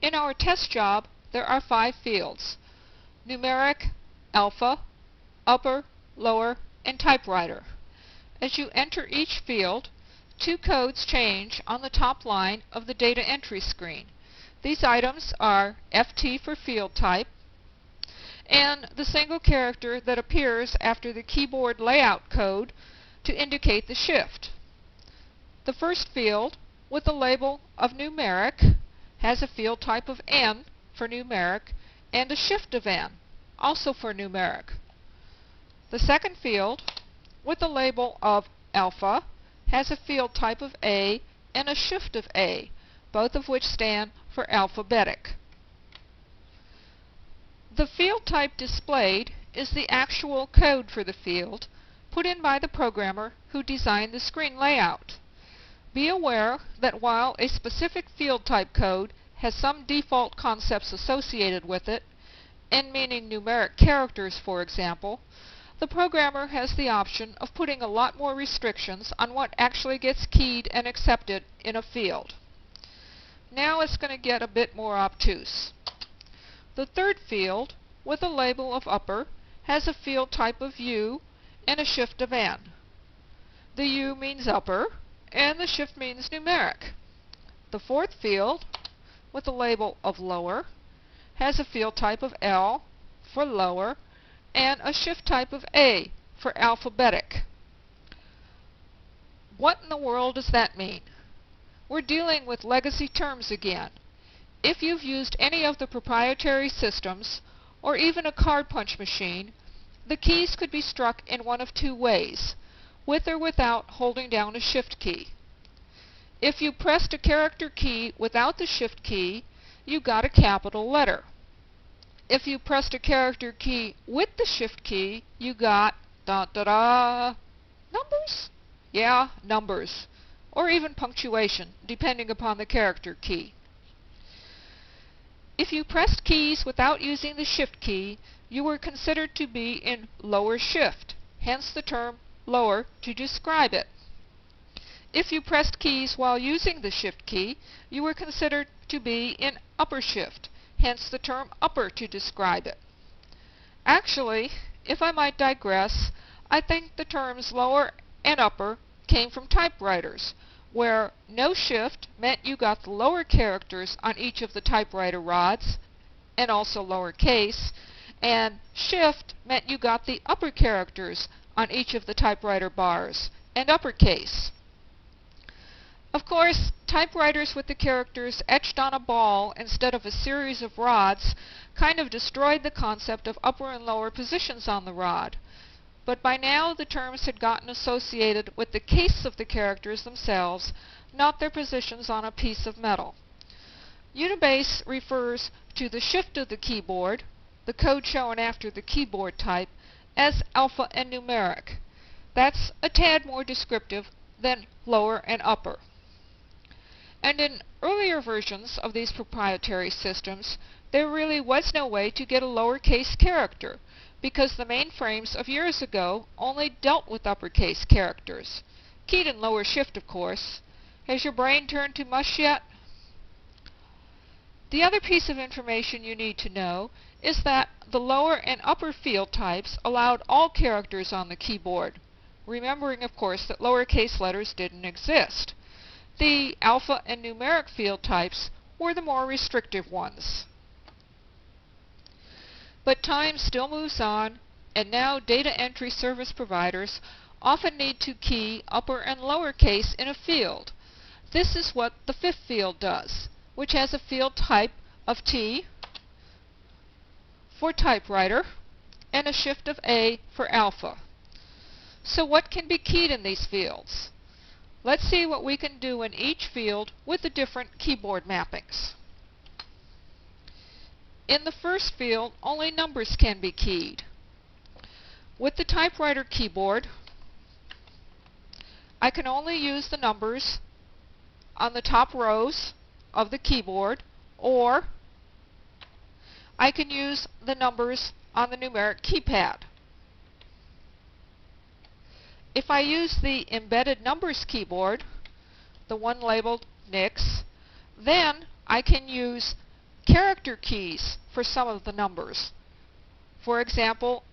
In our test job, there are 5 fields: numeric, alpha, upper, lower, and typewriter. As you enter each field, 2 codes change on the top line of the data entry screen. These items are FT for field type and the single character that appears after the keyboard layout code to indicate the shift. The first field, with the label of numeric, has a field type of N for numeric and a shift of N, also for numeric. The second field, with the label of alpha, has a field type of A and a shift of A, both of which stand for alphabetic. The field type displayed is the actual code for the field, put in by the programmer who designed the screen layout. Be aware that while a specific field type code has some default concepts associated with it, N meaning numeric characters for example, the programmer has the option of putting a lot more restrictions on what actually gets keyed and accepted in a field. Now it's going to get a bit more obtuse. The third field, with a label of upper, has a field type of U and a shift of N. The U means upper, and the shift means numeric. The fourth field, with a label of lower, has a field type of L for lower and a shift type of A for alphabetic. What in the world does that mean? We're dealing with legacy terms again. If you've used any of the proprietary systems, or even a card punch machine, the keys could be struck in one of 2 ways, with or without holding down a shift key. If you pressed a character key without the shift key, you got a capital letter. If you pressed a character key with the shift key, you got numbers? Yeah, numbers. Or even punctuation, depending upon the character key. If you pressed keys without using the shift key, you were considered to be in lower shift, hence the term lower to describe it. If you pressed keys while using the shift key, you were considered to be in upper shift, hence the term upper to describe it. Actually, if I might digress, I think the terms lower and upper came from typewriters, where no shift meant you got the lower characters on each of the typewriter rods, and also lowercase, and shift meant you got the upper characters on each of the typewriter bars, and uppercase. Of course, typewriters with the characters etched on a ball instead of a series of rods kind of destroyed the concept of upper and lower positions on the rod. But by now the terms had gotten associated with the case of the characters themselves, not their positions on a piece of metal. Unibase refers to the shift of the keyboard, the code shown after the keyboard type, as alpha and numeric. That's a tad more descriptive than lower and upper. And in earlier versions of these proprietary systems, there really was no way to get a lowercase character, because the mainframes of years ago only dealt with uppercase characters. Keyed in lower shift, of course. Has your brain turned to mush yet? The other piece of information you need to know is that the lower and upper field types allowed all characters on the keyboard, remembering, of course, that lowercase letters didn't exist. The alpha and numeric field types were the more restrictive ones. But time still moves on, and now data entry service providers often need to key upper and lower case in a field. This is what the fifth field does, which has a field type of T for typewriter and a shift of A for alpha. So what can be keyed in these fields? Let's see what we can do in each field with the different keyboard mappings. In the first field, only numbers can be keyed. With the typewriter keyboard, I can only use the numbers on the top rows of the keyboard, or I can use the numbers on the numeric keypad. If I use the embedded numbers keyboard, the one labeled NIX, then I can use character keys for some of the numbers. For example,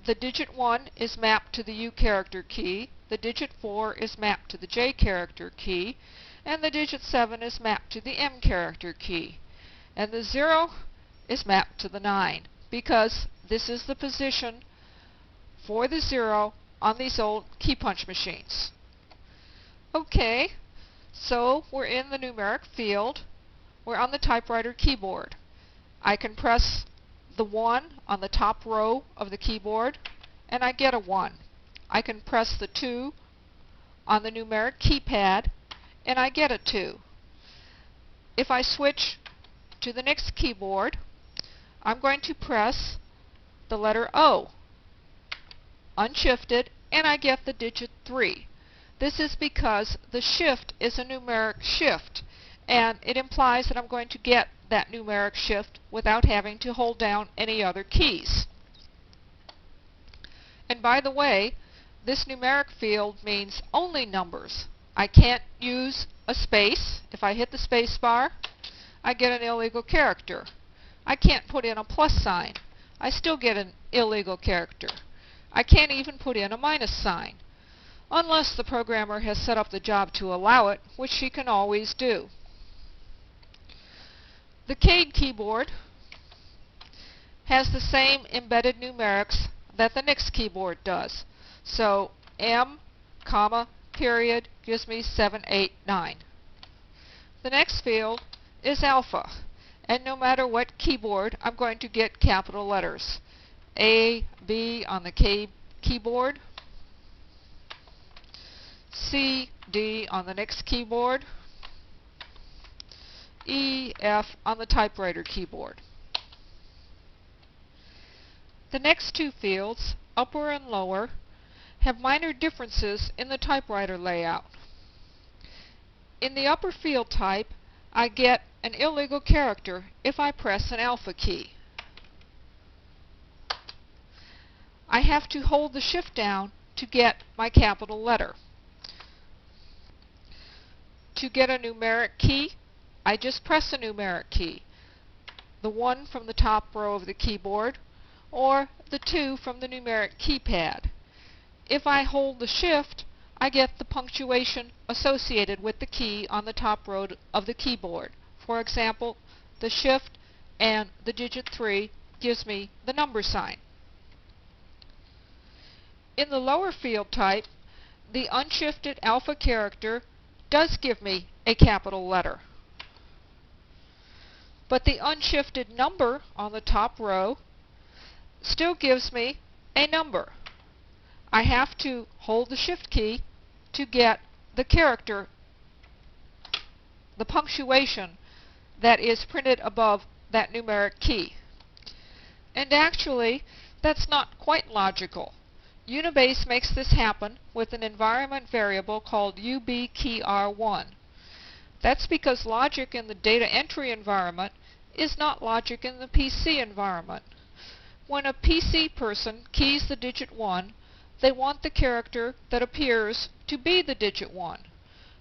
the digit 1 is mapped to the U character key, the digit 4 is mapped to the J character key, and the digit 7 is mapped to the M character key. And the 0 is mapped to the 9, because this is the position for the 0 on these old key punch machines. Okay, so we're in the numeric field. We're on the typewriter keyboard. I can press the 1 on the top row of the keyboard, and I get a 1. I can press the 2 on the numeric keypad, and I get a 2. If I switch to the next keyboard, I'm going to press the letter O, unshifted, and I get the digit 3. This is because the shift is a numeric shift, and it implies that I'm going to get that numeric shift without having to hold down any other keys. And by the way, this numeric field means only numbers. I can't use a space. If I hit the space bar, I get an illegal character. I can't put in a plus sign. I still get an illegal character. I can't even put in a minus sign, unless the programmer has set up the job to allow it, which she can always do. The CADE keyboard has the same embedded numerics that the NIX keyboard does. So M, comma, period gives me 7, 8, 9. The next field is alpha, and no matter what keyboard, I'm going to get capital letters. A, B on the CADE keyboard, C, D on the NIX keyboard, E, F on the typewriter keyboard. The next two fields, upper and lower, have minor differences in the typewriter layout. In the upper field type, I get an illegal character if I press an alpha key. I have to hold the shift down to get my capital letter. To get a numeric key, I just press a numeric key, the 1 from the top row of the keyboard, or the 2 from the numeric keypad. If I hold the shift, I get the punctuation associated with the key on the top row of the keyboard. For example, the shift and the digit 3 gives me the number sign. In the lower field type, the unshifted alpha character does give me a capital letter. But the unshifted number on the top row still gives me a number. I have to hold the shift key to get the character, the punctuation that is printed above that numeric key. And actually, that's not quite logical. Unibase makes this happen with an environment variable called ubkr1. That's because logic in the data entry environment is not logic in the PC environment. When a PC person keys the digit 1, they want the character that appears to be the digit 1.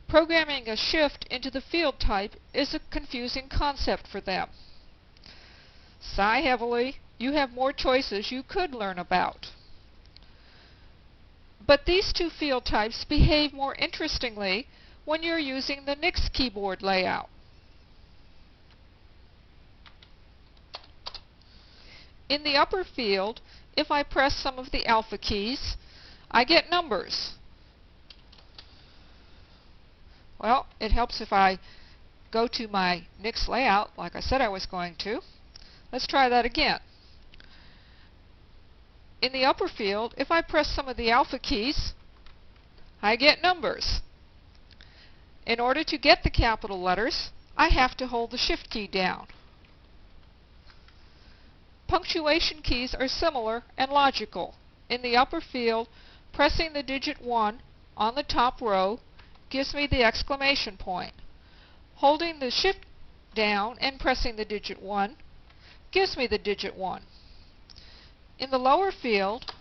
Programming a shift into the field type is a confusing concept for them. Sigh heavily, you have more choices you could learn about. But these two field types behave more interestingly when you're using the NIX keyboard layout. In the upper field, if I press some of the alpha keys, I get numbers. Well, it helps if I go to my NIX layout like I said I was going to. Let's try that again. In the upper field, if I press some of the alpha keys, I get numbers. In order to get the capital letters, I have to hold the shift key down. Punctuation keys are similar and logical. In the upper field, pressing the digit 1 on the top row gives me the exclamation point. Holding the shift down and pressing the digit 1 gives me the digit 1. In the lower field,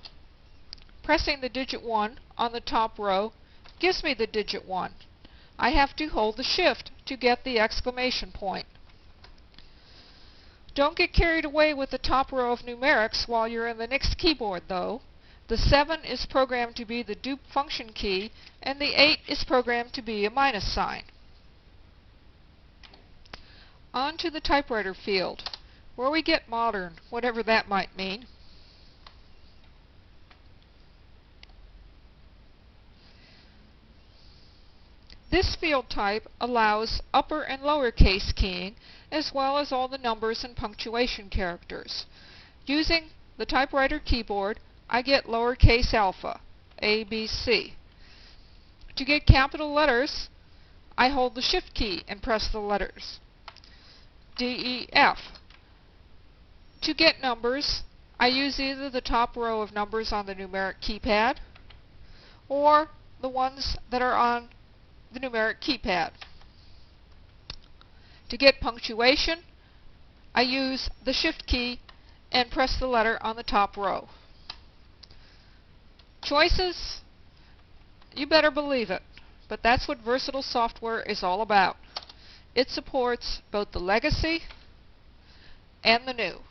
pressing the digit 1 on the top row gives me the digit 1. I have to hold the shift to get the exclamation point. Don't get carried away with the top row of numerics while you're in the next keyboard, though. The 7 is programmed to be the dupe function key, and the 8 is programmed to be a minus sign. On to the typewriter field, where we get modern, whatever that might mean. This field type allows upper and lower case keying, as well as all the numbers and punctuation characters. Using the typewriter keyboard, I get lowercase alpha, A, B, C. To get capital letters, I hold the Shift key and press the letters. D, E, F. To get numbers, I use either the top row of numbers on the numeric keypad or the ones that are on the numeric keypad. To get punctuation, I use the Shift key and press the letter on the top row. Choices? You better believe it, but that's what Versatile software is all about. It supports both the legacy and the new.